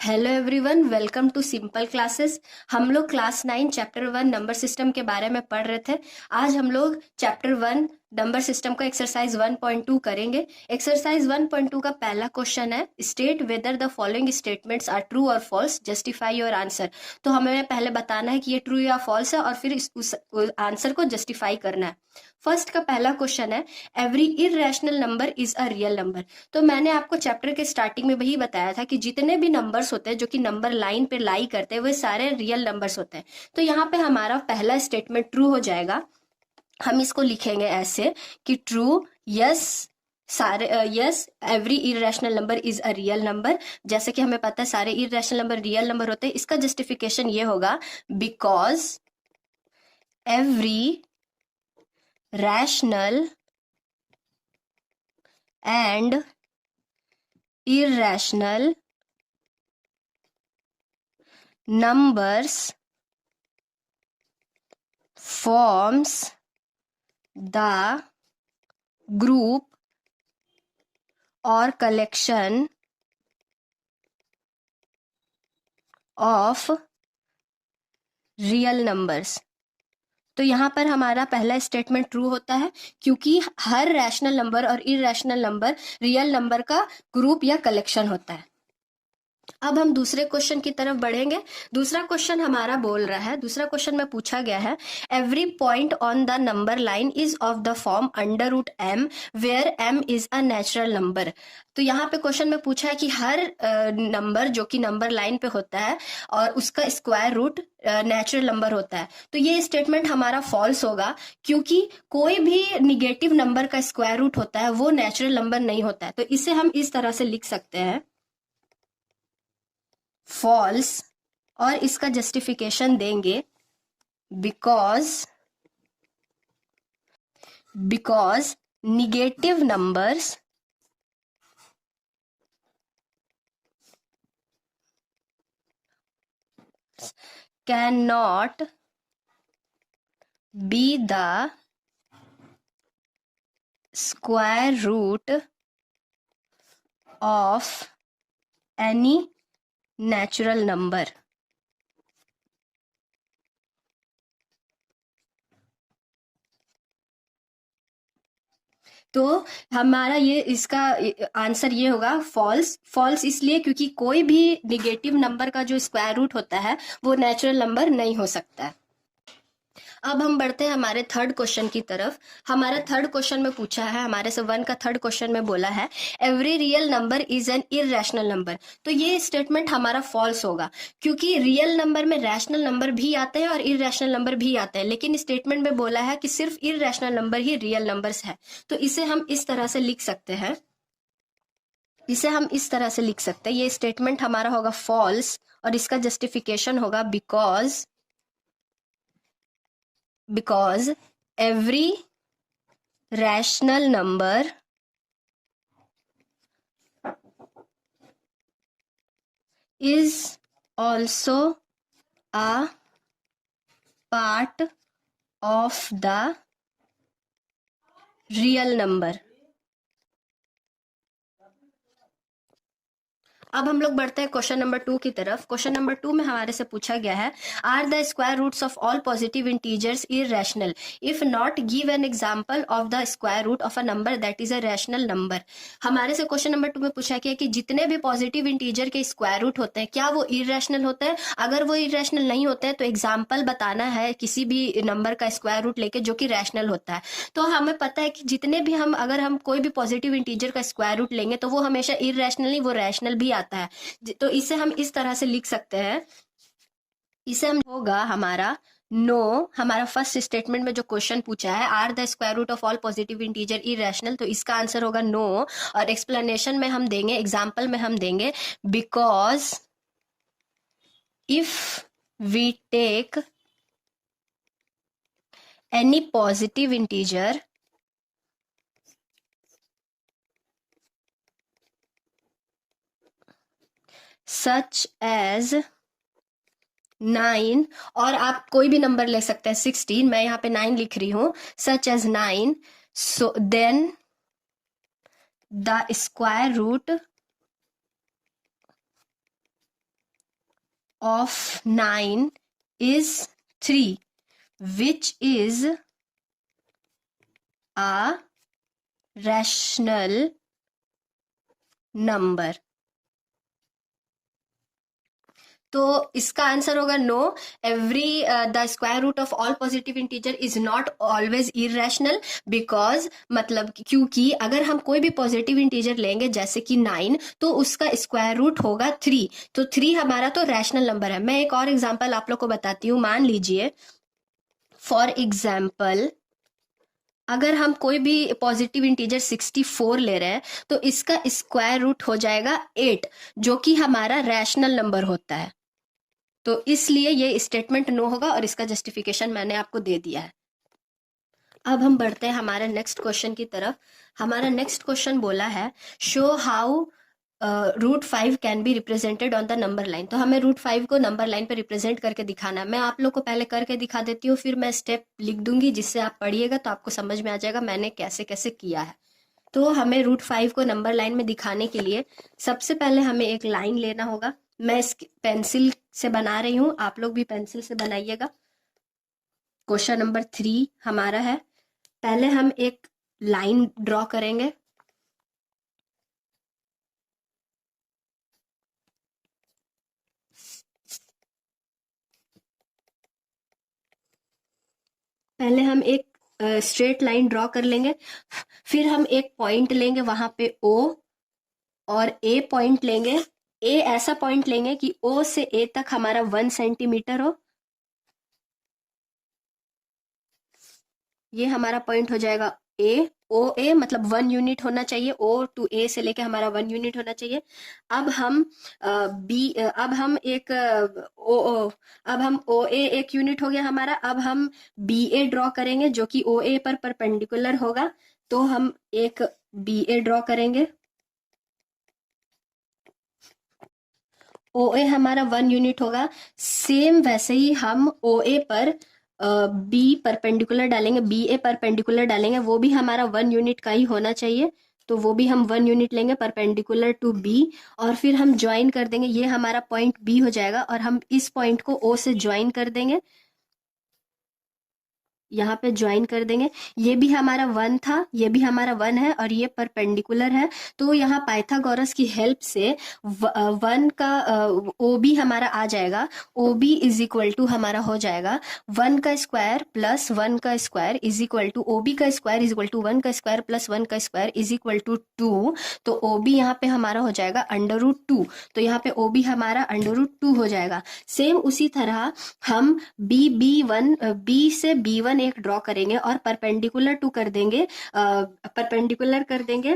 Hello everyone, welcome to Simple Classes. हम लोग class 9 chapter 1 number system के बारे में पढ़ रहे थे। आज हम लोग चैप्टर 1 नंबर सिस्टम का एक्सरसाइज 1.2 करेंगे। एक्सरसाइज 1.2 का पहला क्वेश्चन है, state whether the following statements are true और फॉल्स, जस्टिफाई योर आंसर। तो हमें पहले बताना है कि ये ट्रू या फॉल्स है और फिर उस आंसर को जस्टिफाई करना है। फर्स्ट का पहला क्वेश्चन है, every irrational number is a real number. तो मैंने आपको चैप्टर के स्टार्टिंग में वही बताया था कि जितने भी नंबर्स होते हैं जो कि नंबर लाइन पे लाई करते हैं, वे सारे रियल नंबर्स होते हैं। तो यहाँ पे हमारा पहला स्टेटमेंट ट्रू हो जाएगा। हम इसको लिखेंगे ऐसे कि ट्रू, यस, सारे yes every irrational number is a real number. जैसे कि हमें पता है सारे इररेशनल नंबर रियल नंबर होते हैं। इसका जस्टिफिकेशन ये होगा, because every rational and irrational numbers forms the group or collection of real numbers। तो यहाँ पर हमारा पहला स्टेटमेंट ट्रू होता है क्योंकि हर रैशनल नंबर और इररेशनल नंबर रियल नंबर का ग्रुप या कलेक्शन होता है। अब हम दूसरे क्वेश्चन की तरफ बढ़ेंगे। दूसरा क्वेश्चन हमारा बोल रहा है, दूसरा क्वेश्चन में पूछा गया है, every point on the number line is of the form under root M where M is a natural number. तो यहाँ पे क्वेश्चन में पूछा है कि हर नंबर जो कि नंबर लाइन पे होता है और उसका स्क्वायर रूट नेचुरल नंबर होता है। तो ये स्टेटमेंट हमारा फॉल्स होगा क्योंकि कोई भी निगेटिव नंबर का स्क्वायर रूट होता है वो नेचुरल नंबर नहीं होता है। तो इसे हम इस तरह से लिख सकते हैं, फॉल्स, और इसका जस्टिफिकेशन देंगे because negative numbers cannot be the square root of any natural number. तो हमारा ये इसका आंसर ये होगा फॉल्स। फॉल्स इसलिए क्योंकि कोई भी निगेटिव नंबर का जो स्क्वायर रूट होता है वो नेचुरल नंबर नहीं हो सकता है। अब हम बढ़ते हैं हमारे थर्ड क्वेश्चन की तरफ। हमारा थर्ड क्वेश्चन में पूछा है, हमारे से 1 का थर्ड क्वेश्चन में बोला है, every real number is an irrational number. तो ये स्टेटमेंट हमारा फॉल्स होगा क्योंकि रियल नंबर में रैशनल नंबर भी आते हैं और इररेशनल नंबर भी आते हैं, लेकिन स्टेटमेंट में बोला है कि सिर्फ इररेशनल नंबर ही रियल नंबर्स है। तो इसे हम इस तरह से लिख सकते हैं, ये स्टेटमेंट हमारा होगा फॉल्स और इसका जस्टिफिकेशन होगा because every rational number is also a part of the real number। अब हम लोग बढ़ते हैं क्वेश्चन नंबर 2 की तरफ। क्वेश्चन नंबर 2 में हमारे से पूछा गया है, are the square roots of all positive integers irrational, if not give an example of the square root of a number that is a rational number. हमारे से क्वेश्चन नंबर 2 में पूछा गया कि जितने भी पॉजिटिव इंटीजर के स्क्वायर रूट होते हैं क्या वो इररेशनल होते हैं। अगर वो इररेशनल नहीं होते हैं तो एग्जाम्पल बताना है किसी भी नंबर का स्क्वायर रूट लेके जो कि रैशनल होता है। तो हमें पता है कि जितने भी अगर हम कोई भी पॉजिटिव इंटीजर का स्क्वायर रूट लेंगे तो वो हमेशा इररेशनल नहीं, वो रैशनल भी आता है। तो इसे हम इस तरह से लिख सकते हैं, इसे हम होगा हमारा नो। हमारा फर्स्ट स्टेटमेंट में जो क्वेश्चन पूछा है, are the square root of all positive integer irrational, तो इसका आंसर होगा नो। और एक्सप्लेनेशन में हम देंगे, एग्जाम्पल में हम देंगे, because if we take any positive integer such as 9, और आप कोई भी नंबर ले सकते हैं, 16, मैं यहाँ पे 9 लिख रही हूं, such as 9, so then the square root of 9 is 3, which is a rational number. तो इसका आंसर होगा no. Every the square root of all positive integer is not always irrational, because मतलब क्योंकि अगर हम कोई भी पॉजिटिव इंटीजर लेंगे जैसे कि 9, तो उसका स्क्वायर रूट होगा 3. तो 3 हमारा तो रैशनल नंबर है. मैं एक और एग्जांपल आप लोग को बताती हूँ. मान लीजिए फॉर एग्जाम्पल अगर हम कोई भी पॉजिटिव इंटीजर 64 ले रहे हैं तो इसका स्क्वायर रूट हो जाएगा 8, जो कि हमारा रैशनल नंबर होता है. तो इसलिए ये स्टेटमेंट नो होगा और इसका जस्टिफिकेशन मैंने आपको दे दिया है. अब हम बढ़ते हैं हमारे नेक्स्ट क्वेश्चन की तरफ. हमारा नेक्स्ट क्वेश्चन बोला है show how √5 can be represented on the number line. तो हमें √5 को नंबर लाइन पे रिप्रेजेंट करके दिखाना है. मैं आप लोग को पहले करके दिखा देती हूँ, फिर मैं स्टेप लिख दूंगी जिससे आप पढ़िएगा तो आपको समझ में आ जाएगा मैंने कैसे कैसे किया है. तो हमें √5 को नंबर लाइन में दिखाने के लिए सबसे पहले हमें एक लाइन लेना होगा. मैं इस पेंसिल से बना रही हूँ, आप लोग भी पेंसिल से बनाइएगा. क्वेश्चन नंबर 3 हमारा है. पहले हम एक लाइन ड्रॉ करेंगे. पहले हम एक स्ट्रेट लाइन ड्रॉ कर लेंगे. फिर हम एक पॉइंट लेंगे वहां पे O, और A पॉइंट लेंगे. A ऐसा पॉइंट लेंगे कि O से A तक हमारा 1 सेंटीमीटर हो. ये हमारा पॉइंट हो जाएगा A. ओ ए मतलब 1 यूनिट होना चाहिए. O to A से लेके हमारा 1 यूनिट होना चाहिए. अब हम बी अब हम एक अब हम ओ ए एक यूनिट हो गया हमारा. अब हम बी ए ड्रॉ करेंगे जो कि ओ ए पर परपेंडिकुलर होगा. तो हम एक बी ए ड्रॉ करेंगे. ओ ए हमारा 1 यूनिट होगा. सेम वैसे ही हम ओ ए पर बी परपेंडिकुलर डालेंगे, बी ए परपेंडिकुलर डालेंगे. वो भी हमारा 1 यूनिट का ही होना चाहिए. तो वो भी हम 1 यूनिट लेंगे परपेंडिकुलर टू बी, और फिर हम ज्वाइन कर देंगे. ये हमारा पॉइंट बी हो जाएगा और हम इस पॉइंट को ओ से ज्वाइन कर देंगे. यहाँ पे ज्वाइन कर देंगे. ये भी हमारा 1 था, ये भी हमारा 1 है और ये परपेंडिकुलर है. तो यहाँ पाइथागोरस की हेल्प से 1 का ओ बी हमारा आ जाएगा. O B is equal to हमारा हो जाएगा 1 का स्क्वायर प्लस 1 का square is equal to O B का स्क्वायर इज इक्वल टू 1 का स्क्वायर प्लस 1 का स्क्वायर इज इक्वल टू 2. तो ओ बी यहाँ पे हमारा हो जाएगा √2. तो यहाँ पे ओ बी हमारा √2 हो जाएगा. सेम उसी तरह हम बी से B1 एक ड्रॉ करेंगे और परपेंडिकुलर टू कर देंगे, परपेंडिकुलर कर देंगे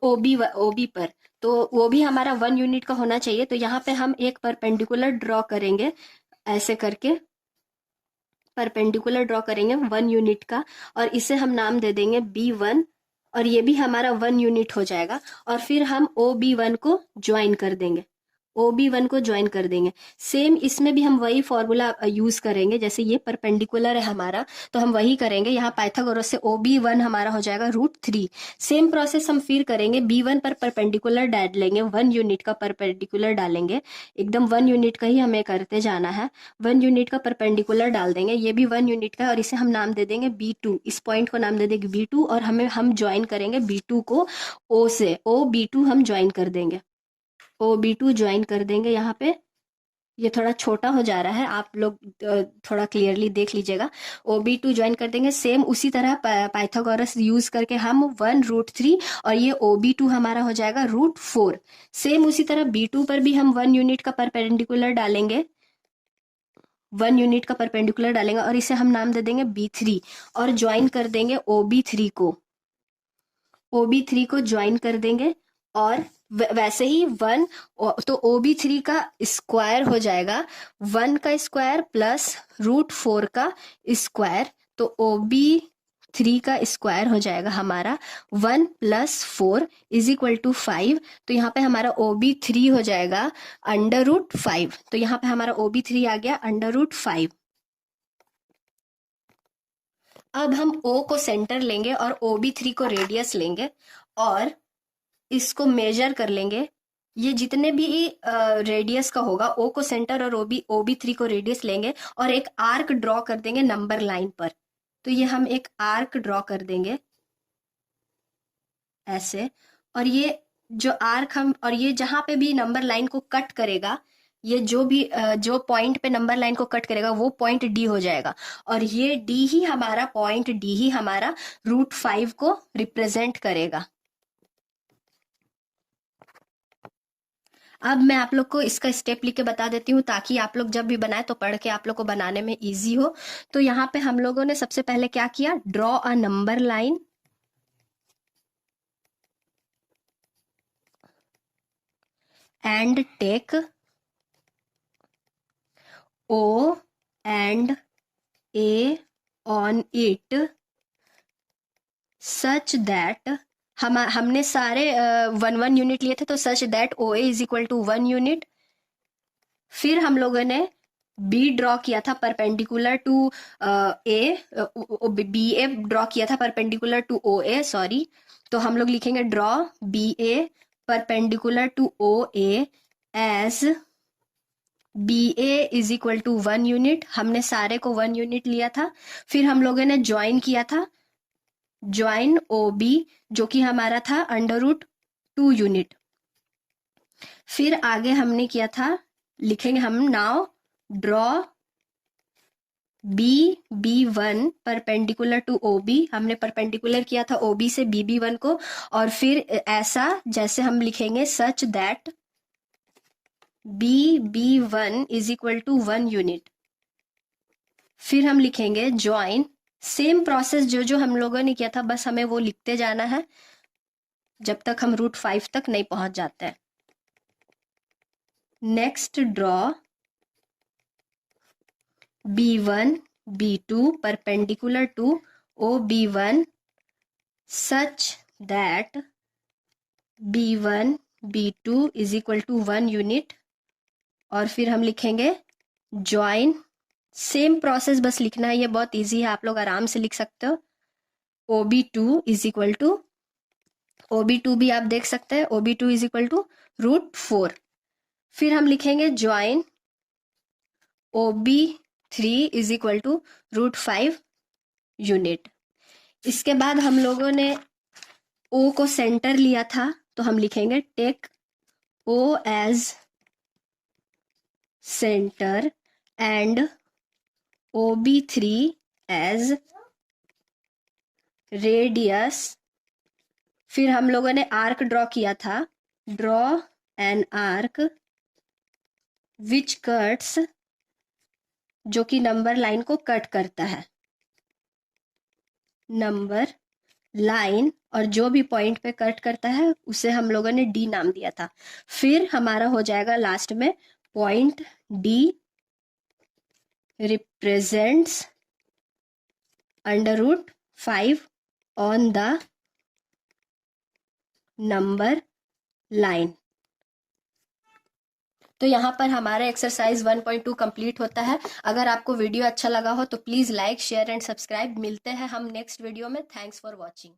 ओबी पर. तो वो भी हमारा 1 यूनिट का होना चाहिए. तो यहाँ पे हम एक परपेंडिकुलर ड्रॉ करेंगे, ऐसे करके परपेंडिकुलर ड्रॉ करेंगे 1 यूनिट का, और इसे हम नाम दे देंगे B1, और ये भी हमारा 1 यूनिट हो जाएगा. और फिर हम OB1 को ज्वाइन कर देंगे, OB1 को ज्वाइन कर देंगे. सेम इसमें भी हम वही फॉर्मूला यूज करेंगे. जैसे ये परपेंडिकुलर है हमारा तो हम वही करेंगे. यहाँ पाइथागोरस से OB1 हमारा हो जाएगा √3. सेम प्रोसेस हम फिर करेंगे. B1 पर परपेंडिकुलर डाल लेंगे, 1 यूनिट का परपेंडिकुलर डालेंगे. एकदम 1 यूनिट का ही हमें करते जाना है. 1 यूनिट का परपेंडिकुलर डाल देंगे. ये भी 1 यूनिट का है और इसे हम नाम दे देंगे B2. इस पॉइंट को नाम दे देंगे B2 और हम ज्वाइन करेंगे B2 को O से. OB2 हम ज्वाइन कर देंगे, OB2 ज्वाइन कर देंगे. यहाँ पे ये थोड़ा छोटा हो जा रहा है, आप लोग थोड़ा क्लियरली देख लीजिएगा. OB2 ज्वाइन कर देंगे. सेम उसी तरह पाइथागोरस यूज करके हम 1 √3 और ये OB2 हमारा हो जाएगा √4. सेम उसी तरह B2 पर भी हम 1 यूनिट का परपेंडिकुलर डालेंगे, 1 यूनिट का परपेंडिकुलर डालेंगे और इसे हम नाम दे देंगे B3 और ज्वाइन कर देंगे OB3 को. OB3 को ज्वाइन कर देंगे और वैसे ही 1, तो OB3 का स्क्वायर हो जाएगा 1 का स्क्वायर प्लस √4 का स्क्वायर. तो OB3 का स्क्वायर हो जाएगा हमारा 1 + 4 इज इक्वल टू 5. तो यहाँ पे हमारा OB3 हो जाएगा √5. तो यहाँ पे हमारा OB3 आ गया √5. अब हम O को सेंटर लेंगे और OB3 को रेडियस लेंगे और इसको मेजर कर लेंगे. ये जितने भी रेडियस का होगा, ओ को सेंटर और OB3 को रेडियस लेंगे और एक आर्क ड्रॉ कर देंगे नंबर लाइन पर। तो ये हम एक आर्क ड्रॉ कर देंगे ऐसे, और ये जो आर्क हम, और ये जहां पे भी नंबर लाइन को कट करेगा, ये जो पॉइंट पे नंबर लाइन को कट करेगा वो पॉइंट डी हो जाएगा, और ये पॉइंट डी ही हमारा √5 को रिप्रेजेंट करेगा। अब मैं आप लोग को इसका स्टेप लिख के बता देती हूँ, ताकि आप लोग जब भी बनाए तो पढ़ के आप लोग को बनाने में इजी हो। तो यहाँ पे हम लोगों ने सबसे पहले क्या किया, draw a number line and take O and A on it such that हमने सारे 1 यूनिट लिए थे, तो such that OA is equal to 1 unit. फिर हम लोगों ने बी ड्रॉ किया था परपेंडिकुलर टू BA ड्रॉ किया था परपेंडिकुलर टू OA, सॉरी। तो हम लोग लिखेंगे draw BA perpendicular to OA as BA is equal to 1 unit. हमने सारे को 1 यूनिट लिया था। फिर हम लोगों ने ज्वाइन किया था, ज्वाइन OB, जो कि हमारा था √2 यूनिट। फिर आगे हमने किया था, लिखेंगे हम now draw BB1 perpendicular to OB। हमने परपेंडिकुलर किया था OB से BB1 को, और फिर ऐसा जैसे हम लिखेंगे such that BB1 is equal to 1 unit. फिर हम लिखेंगे ज्वाइन, सेम प्रोसेस जो हम लोगों ने किया था, बस हमें वो लिखते जाना है जब तक हम √5 तक नहीं पहुंच जाते हैं। Next draw B1 B2 perpendicular to OB1 such that B1 B2 is equal to 1 unit. और फिर हम लिखेंगे ज्वाइन, सेम प्रोसेस बस लिखना है, ये बहुत इजी है, आप लोग आराम से लिख सकते हो। OB2 is equal to, OB2 भी आप देख सकते हैं, OB2 इज इक्वल टू √4। फिर हम लिखेंगे join OB3 is equal to √5 unit. इसके बाद हम लोगों ने O को सेंटर लिया था, तो हम लिखेंगे take O as centre and OB3 as radius. फिर हम लोगों ने आर्क ड्रॉ किया था, draw an arc which cuts, जो कि नंबर लाइन को कट करता है, नंबर लाइन, और जो भी पॉइंट पे कट करता है उसे हम लोगों ने D नाम दिया था। फिर हमारा हो जाएगा लास्ट में point D represents √5 on the number line. तो यहाँ पर हमारा एक्सरसाइज 1.2 कंप्लीट होता है। अगर आपको वीडियो अच्छा लगा हो तो please like, share and subscribe. मिलते हैं हम नेक्स्ट वीडियो में। Thanks for watching.